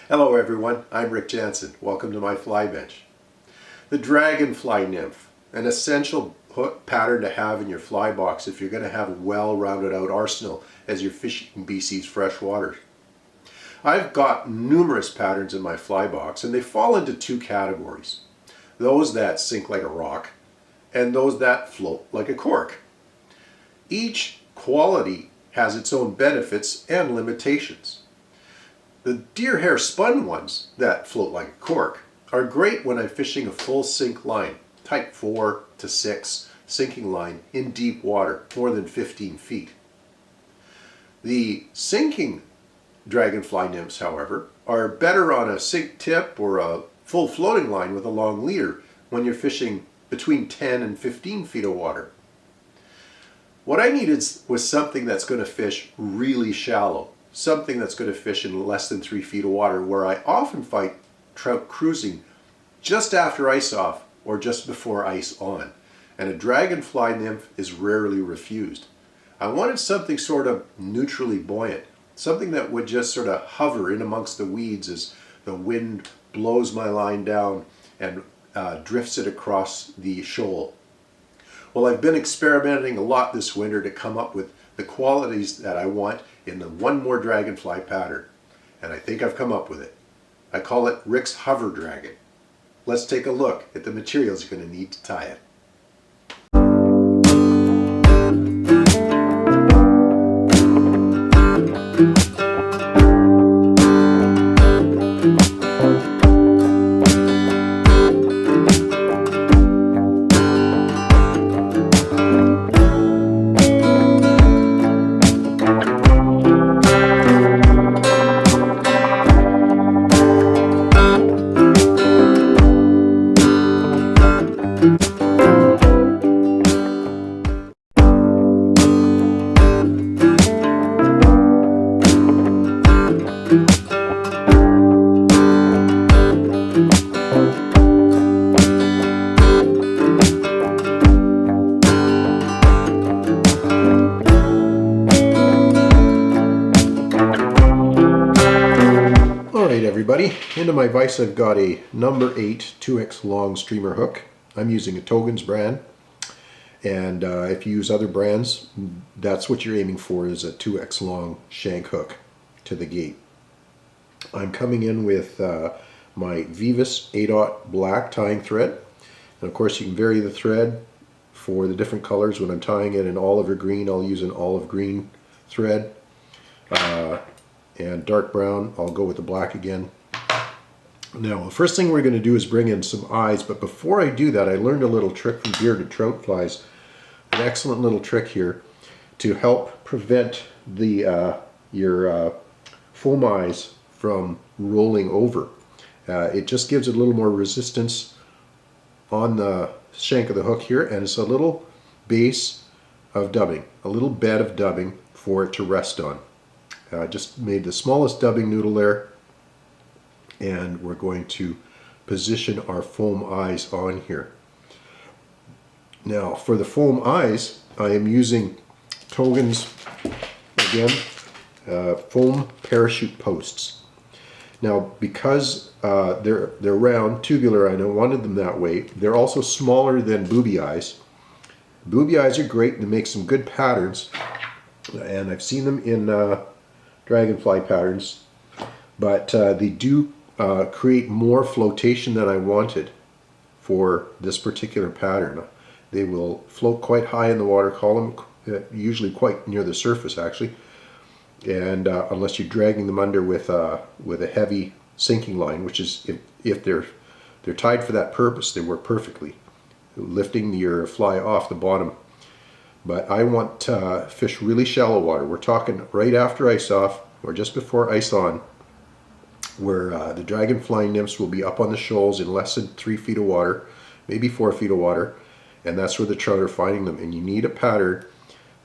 Hello everyone, I'm Rick Janzen. Welcome to my fly bench. The dragonfly nymph, an essential hook pattern to have in your fly box if you're going to have a well-rounded out arsenal as you're fishing in BC's fresh waters. I've got numerous patterns in my fly box and they fall into two categories. Those that sink like a rock and those that float like a cork. Each quality has its own benefits and limitations. The deer hair spun ones that float like a cork are great when I'm fishing a full sink line, type 4 to 6 sinking line in deep water, more than 15 feet. The sinking dragonfly nymphs, however, are better on a sink tip or a full floating line with a long leader when you're fishing between 10 and 15 feet of water. What I needed was something that's going to fish really shallow. Something that's going to fish in less than 3 feet of water, where I often fight trout cruising just after ice off or just before ice on. And a dragonfly nymph is rarely refused. I wanted something sort of neutrally buoyant, something that would just sort of hover in amongst the weeds as the wind blows my line down and drifts it across the shoal. Well, I've been experimenting a lot this winter to come up with the qualities that I want in the One More Dragonfly pattern. And I think I've come up with it. I call it Rick's Hover Dragon. Let's take a look at the materials you're going to need to tie it. Everybody, into my vise I've got a number 8 2x long streamer hook. I'm using a Togens brand, and if you use other brands, that's what you're aiming for, is a 2x long shank hook to the gate. I'm coming in with my Vivus A-Dot black tying thread, and of course you can vary the thread for the different colors. When I'm tying it in olive or green, I'll use an olive green thread. And dark brown, I'll go with the black again. Now, the first thing we're going to do is bring in some eyes, but before I do that, I learned a little trick from bearded trout flies. An excellent little trick here to help prevent your foam eyes from rolling over. It just gives it a little more resistance on the shank of the hook here, and it's a little base of dubbing, a little bed of dubbing for it to rest on. Just made the smallest dubbing noodle there, and we're going to position our foam eyes on here. Now for the foam eyes, I am using Togens, again, foam parachute posts. Now because they're round, tubular, and I wanted them that way, they're also smaller than booby eyes. Booby eyes are great to make some good patterns, and I've seen them in dragonfly patterns, but they do create more flotation than I wanted for this particular pattern. They will float quite high in the water column, usually quite near the surface actually, and unless you're dragging them under with a heavy sinking line, which is, if they're tied for that purpose, they work perfectly, lifting your fly off the bottom. But I want to fish really shallow water. We're talking right after ice off or just before ice on, where the dragonfly nymphs will be up on the shoals in less than 3 feet of water, maybe 4 feet of water, and that's where the trout are finding them. And you need a pattern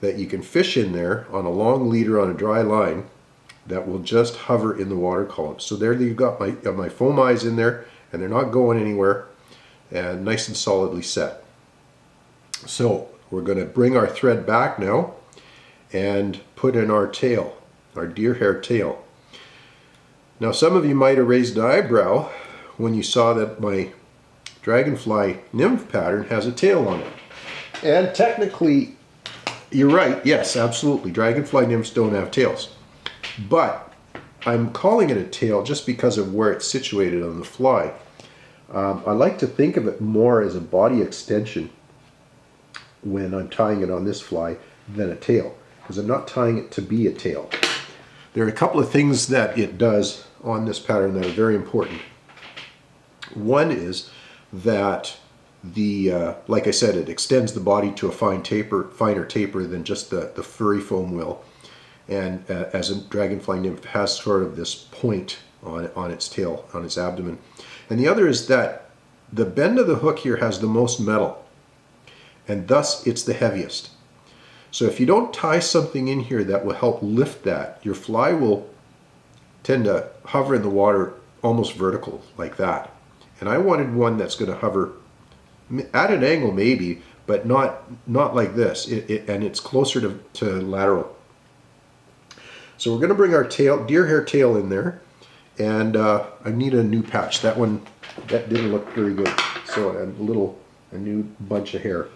that you can fish in there on a long leader on a dry line that will just hover in the water column. So there you've got my foam eyes in there, and they're not going anywhere, and nice and solidly set. So we're going to bring our thread back now and put in our tail, our deer hair tail. Now some of you might have raised an eyebrow when you saw that my dragonfly nymph pattern has a tail on it. And technically, you're right, yes, absolutely. Dragonfly nymphs don't have tails. But I'm calling it a tail just because of where it's situated on the fly. I like to think of it more as a body extension when I'm tying it on this fly than a tail, because I'm not tying it to be a tail. There are a couple of things that it does on this pattern that are very important. One is that like I said, it extends the body to a finer taper than just the furry foam will. And as a dragonfly nymph has sort of this point on its tail, on its abdomen. And the other is that the bend of the hook here has the most metal, and thus it's the heaviest. So if you don't tie something in here that will help lift that, your fly will tend to hover in the water almost vertical like that. And I wanted one that's going to hover at an angle maybe, but not like this. And it's closer to lateral. So we're going to bring our deer hair tail in there, and I need a new patch. That didn't look very good. So a new bunch of hair.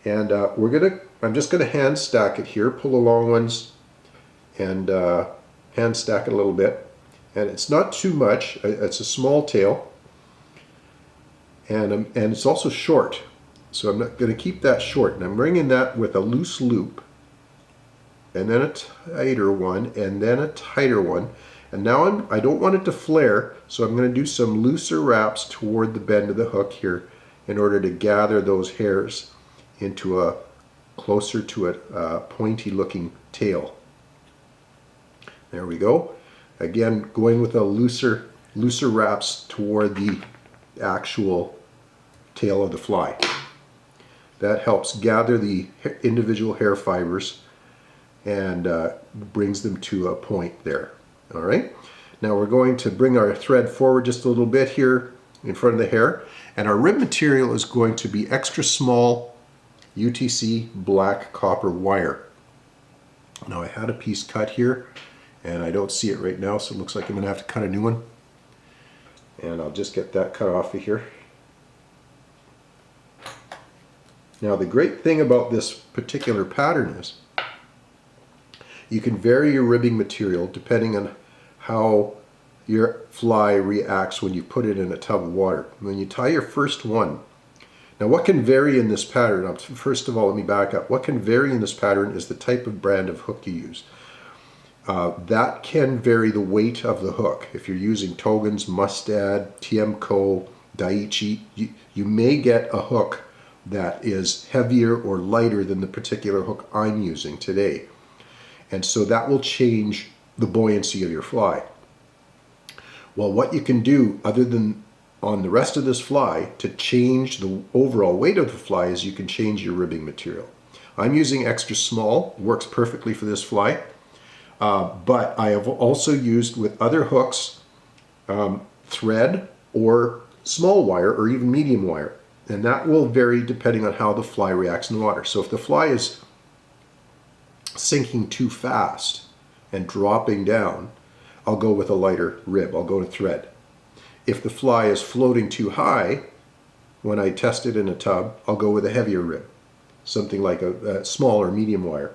And I'm just going to hand stack it here, pull the long ones, and hand stack it a little bit. And it's not too much. It's a small tail. And it's also short, so I'm not going to keep that short. And I'm bringing that with a loose loop, and then a tighter one, and then a tighter one. And now I don't want it to flare, so I'm going to do some looser wraps toward the bend of the hook here in order to gather those hairs into closer to a pointy looking tail. There we go. Again, going with a looser wraps toward the actual tail of the fly. That helps gather the individual hair fibers and brings them to a point there. All right. Now we're going to bring our thread forward just a little bit here in front of the hair, and our rib material is going to be extra small UTC black copper wire. Now I had a piece cut here, and I don't see it right now, so it looks like I'm going to have to cut a new one. And I'll just get that cut off of here. Now the great thing about this particular pattern is you can vary your ribbing material depending on how your fly reacts when you put it in a tub of water. When you tie your first one, now what can vary in this pattern, first of all let me back up, what can vary in this pattern is the type of brand of hook you use. That can vary the weight of the hook. If you're using Togen's, Mustad, TMCO, Daiichi, you may get a hook that is heavier or lighter than the particular hook I'm using today. And so that will change the buoyancy of your fly. Well, what you can do other than on the rest of this fly to change the overall weight of the fly is you can change your ribbing material. I'm using extra small, works perfectly for this fly. But I have also used with other hooks thread or small wire or even medium wire, and that will vary depending on how the fly reacts in the water. So if the fly is sinking too fast and dropping down, I'll go with a lighter rib, I'll go to thread. If the fly is floating too high, when I test it in a tub, I'll go with a heavier rib, something like a small or medium wire.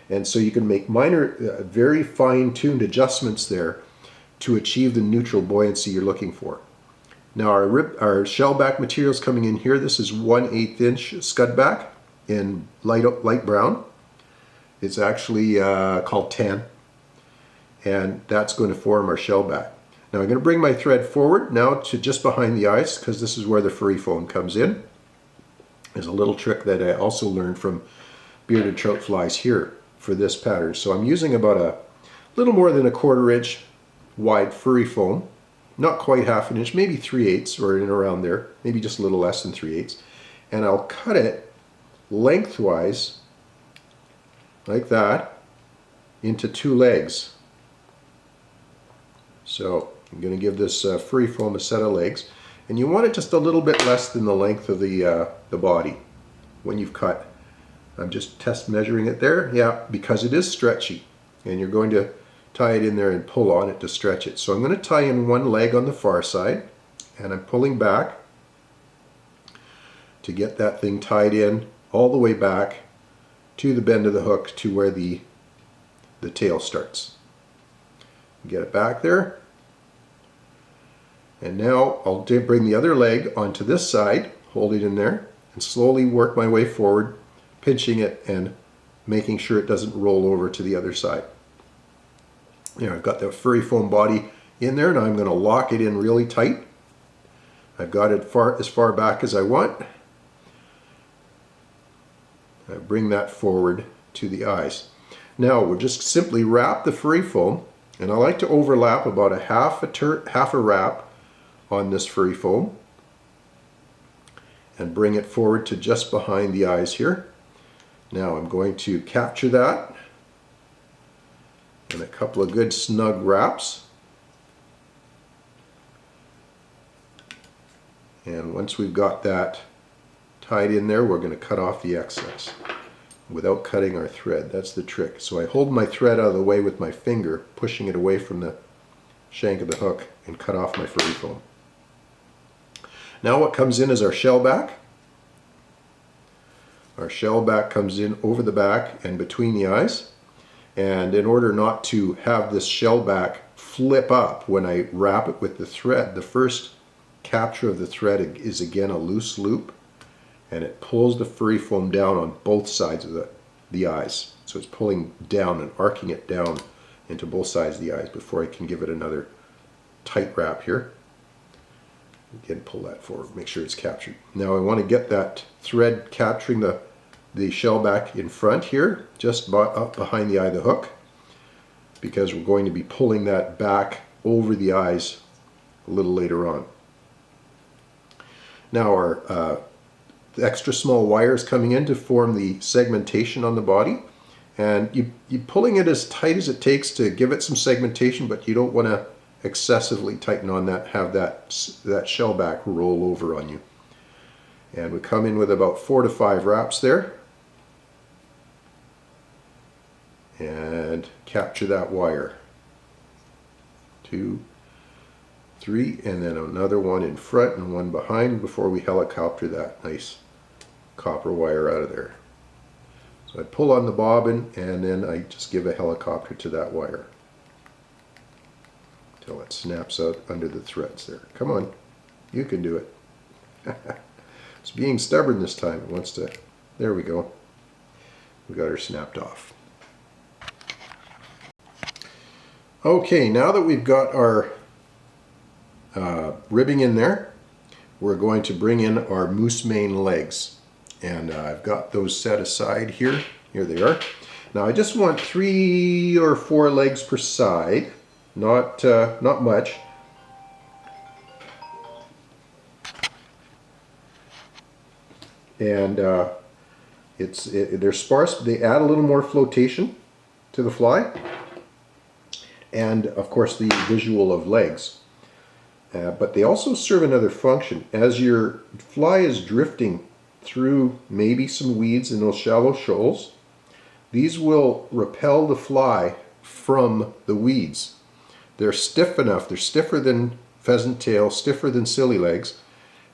And so you can make minor, very fine-tuned adjustments there to achieve the neutral buoyancy you're looking for. Now our shell back material is coming in here. This is 1/8 inch scud back in light brown. It's actually called tan, and that's going to form our shell back. Now I'm going to bring my thread forward now to just behind the eyes, because this is where the furry foam comes in. There's a little trick that I also learned from bearded trout flies here for this pattern. So I'm using about a little more than 1/4 inch wide furry foam, not quite 1/2 inch, maybe 3/8 or in around there, maybe just a little less than 3/8, and I'll cut it lengthwise like that into 2 legs. So I'm going to give this furry foam a set of legs, and you want it just a little bit less than the length of the body when you've cut. I'm just test measuring it there, yeah, because it is stretchy, and you're going to tie it in there and pull on it to stretch it. So I'm going to tie in one leg on the far side, and I'm pulling back to get that thing tied in all the way back to the bend of the hook to where the tail starts. Get it back there. And now I'll bring the other leg onto this side, hold it in there, and slowly work my way forward, pinching it and making sure it doesn't roll over to the other side. Now I've got the furry foam body in there, and I'm going to lock it in really tight. I've got it as far back as I want. I bring that forward to the eyes. Now we'll just simply wrap the furry foam, and I like to overlap about a half a wrap on this furry foam and bring it forward to just behind the eyes here. Now I'm going to capture that in a couple of good snug wraps. And once we've got that tied in there, we're going to cut off the excess without cutting our thread. That's the trick. So I hold my thread out of the way with my finger, pushing it away from the shank of the hook, and cut off my furry foam. Now what comes in is our shell back. Our shell back comes in over the back and between the eyes. And in order not to have this shell back flip up when I wrap it with the thread, the first capture of the thread is again a loose loop, and it pulls the furry foam down on both sides of the eyes. So it's pulling down and arcing it down into both sides of the eyes before I can give it another tight wrap here. Again, pull that forward, make sure it's captured. Now I want to get that thread capturing the shell back in front here, just up behind the eye of the hook, because we're going to be pulling that back over the eyes a little later on. Now our extra small wire is coming in to form the segmentation on the body, and you're pulling it as tight as it takes to give it some segmentation, but you don't want to excessively tighten on that, have that shell back roll over on you. And we come in with about 4 to 5 wraps there and capture that wire. 2, 3, and then another one in front and one behind before we helicopter that nice copper wire out of there. So I pull on the bobbin and then I just give a helicopter to that wire until it snaps out under the threads there. Come on, you can do it. It's being stubborn this time. It wants to. There we go. We got her snapped off. Okay, now that we've got our ribbing in there, we're going to bring in our moose mane legs. And I've got those set aside here. Here they are. Now I just want 3 or 4 legs per side, not much. And they're sparse. They add a little more flotation to the fly, and of course the visual of legs. But they also serve another function. As your fly is drifting through maybe some weeds in those shallow shoals, these will repel the fly from the weeds. They're stiff enough, they're stiffer than pheasant tail, stiffer than silly legs,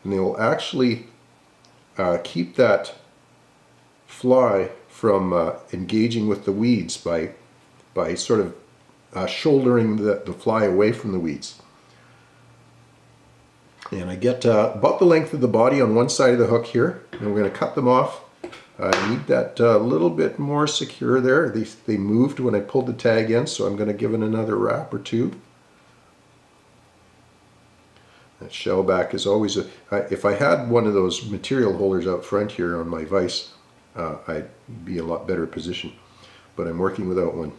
and they will actually keep that fly from engaging with the weeds by sort of shouldering the fly away from the weeds. And I get about the length of the body on one side of the hook here, and we're going to cut them off. I need that a little bit more secure there. They moved when I pulled the tag in, so I'm going to give it another wrap or 2. That shell back is always if I had one of those material holders out front here on my vise, I'd be a lot better position, but I'm working without one.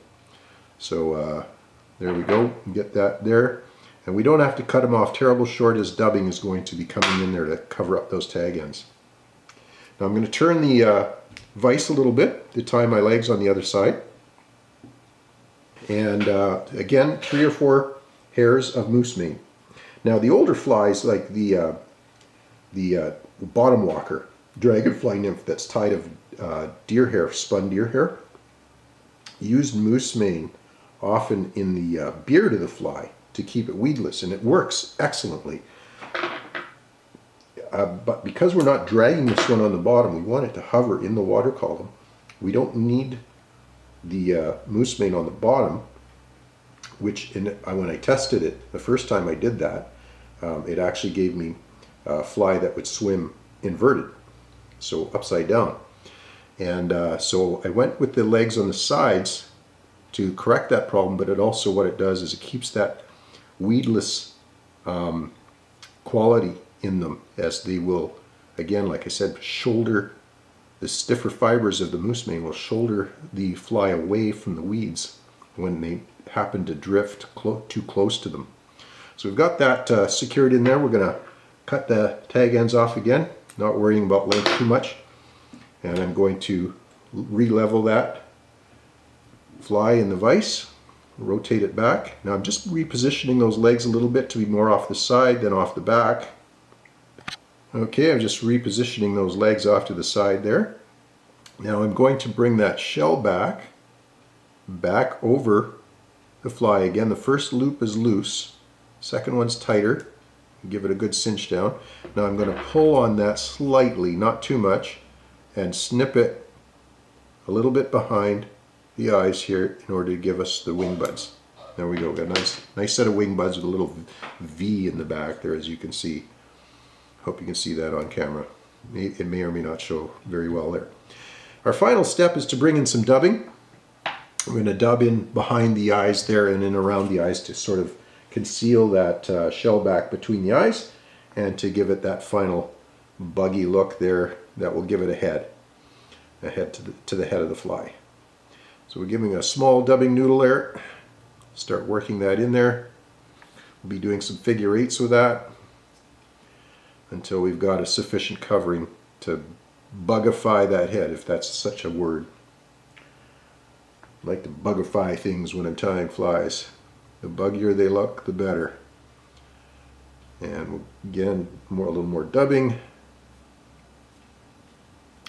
So there we go, get that there. And we don't have to cut them off terrible short, as dubbing is going to be coming in there to cover up those tag ends. Now I'm going to turn the vise a little bit to tie my legs on the other side. And again, 3 or 4 hairs of moose mane. Now the older flies, like the bottom walker, dragonfly nymph that's tied of deer hair, spun deer hair, used moose mane often in the beard of the fly to keep it weedless, and it works excellently. But because we're not dragging this one on the bottom, we want it to hover in the water column. We don't need the moose mane on the bottom, which when I tested it, the first time I did that, it actually gave me a fly that would swim inverted, so upside down. And so I went with the legs on the sides to correct that problem, but it also, what it does is it keeps that weedless quality in them, as they will, again, like I said, shoulder the stiffer fibers of the moose mane will shoulder the fly away from the weeds when they happen to drift too close to them. So we've got that secured in there. We're going to cut the tag ends off again, not worrying about length too much. And I'm going to re-level that fly in the vise, rotate it back. Now I'm just repositioning those legs a little bit to be more off the side than off the back. Okay, I'm just repositioning those legs off to the side there. Now I'm going to bring that shell back over the fly again. The first loop is loose, second one's tighter. Give it a good cinch down. Now I'm going to pull on that slightly, not too much, and snip it a little bit behind the eyes here in order to give us the wing buds. There we go. Got a nice set of wing buds with a little V in the back there, as you can see. Hope you can see that on camera. It may or may not show very well there. Our final step is to bring in some dubbing. We're going to dub in behind the eyes there and in around the eyes to sort of conceal that shell back between the eyes and to give it that final buggy look there that will give it a head to the head of the fly. So we're giving a small dubbing noodle there. Start working that in there. We'll be doing some figure eights with that until we've got a sufficient covering to bugify that head, if that's such a word. I like to bugify things when I'm tying flies. The buggier they look, the better. And again, a little more dubbing.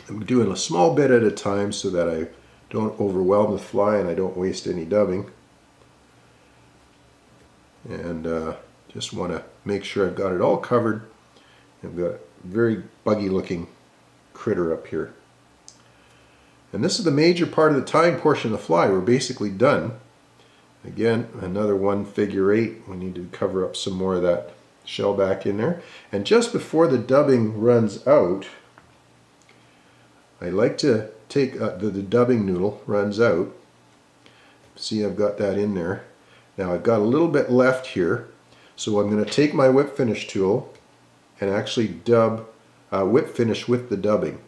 I'm doing a small bit at a time so that I don't overwhelm the fly and I don't waste any dubbing. And just want to make sure I've got it all covered. I've got a very buggy looking critter up here. And this is the major part of the tying portion of the fly. We're basically done. Again, another one figure eight. We need to cover up some more of that shell back in there. And just before the dubbing runs out, I like to take the dubbing noodle runs out. See, I've got that in there. Now I've got a little bit left here, so I'm going to take my whip finish tool and actually dub whip finish with the dubbing,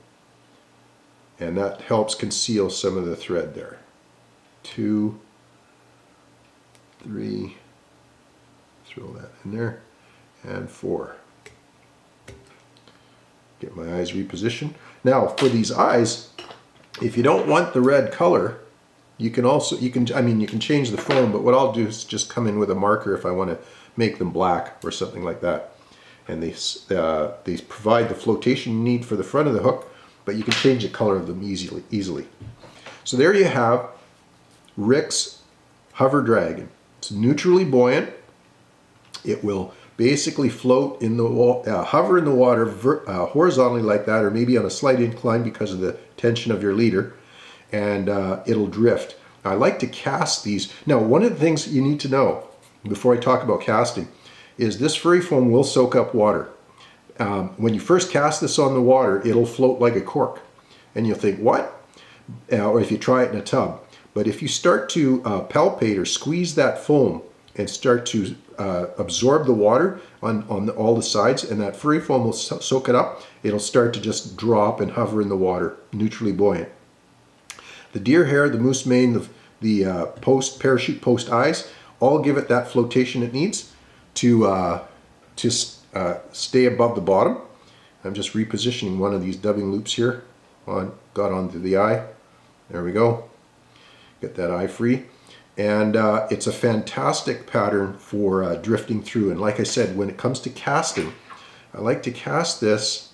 and that helps conceal some of the thread there. 2, 3, throw that in there, and 4. Get my eyes repositioned. Now for these eyes, if you don't want the red color, you can change the foam, but what I'll do is just come in with a marker if I want to make them black or something like that. And they provide the flotation you need for the front of the hook, but you can change the color of them easily. So there you have Rick's Hover Dragon. It's neutrally buoyant. It will basically float in the hover in the water horizontally like that, or maybe on a slight incline because of the tension of your leader, and it'll drift. I like to cast these. Now, one of the things you need to know before I talk about casting is this furry foam will soak up water. When you first cast this on the water, it'll float like a cork. And you'll think, what? Or if you try it in a tub. But if you start to palpate or squeeze that foam and start to absorb the water on all the sides, and that furry foam will soak it up, it'll start to just drop and hover in the water, neutrally buoyant. The deer hair, the moose mane, the parachute post eyes, all give it that flotation it needs to stay above the bottom. I'm just repositioning one of these dubbing loops here. Got onto the eye. There we go. Get that eye free. And it's a fantastic pattern for drifting through. And like I said, when it comes to casting, I like to cast this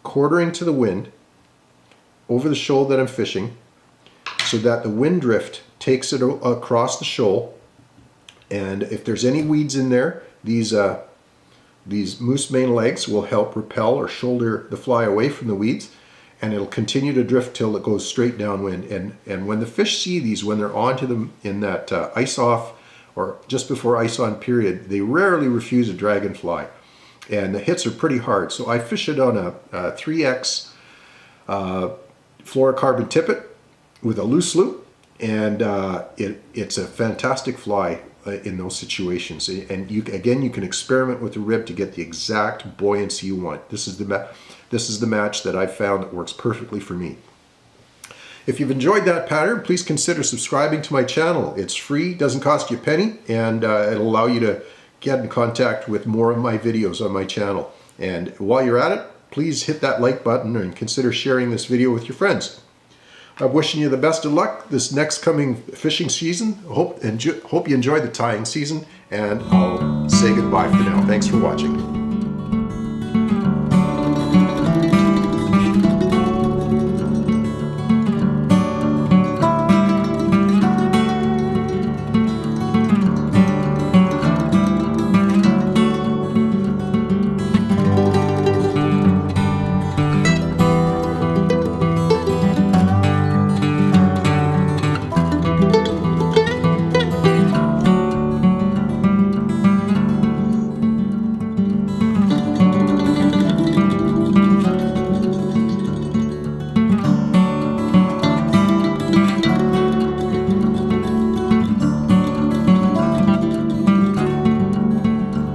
quartering to the wind over the shoal that I'm fishing, so that the wind drift takes it across the shoal And if there's any weeds in there, these moose main legs will help repel or shoulder the fly away from the weeds, and it'll continue to drift till it goes straight downwind. And when the fish see these, when they're onto them in that ice off or just before ice on period, they rarely refuse a dragonfly. And the hits are pretty hard. So I fish it on a 3X fluorocarbon tippet with a loose loop, and it's a fantastic fly in those situations. And you can experiment with the rib to get the exact buoyancy you want. This is the match that I've found that works perfectly for me. If you've enjoyed that pattern, please consider subscribing to my channel. It's free, doesn't cost you a penny, and it'll allow you to get in contact with more of my videos on my channel. And while you're at it, please hit that like button and consider sharing this video with your friends. I'm wishing you the best of luck this next coming fishing season. Hope you enjoy the tying season, and I'll say goodbye for now. Thanks for watching.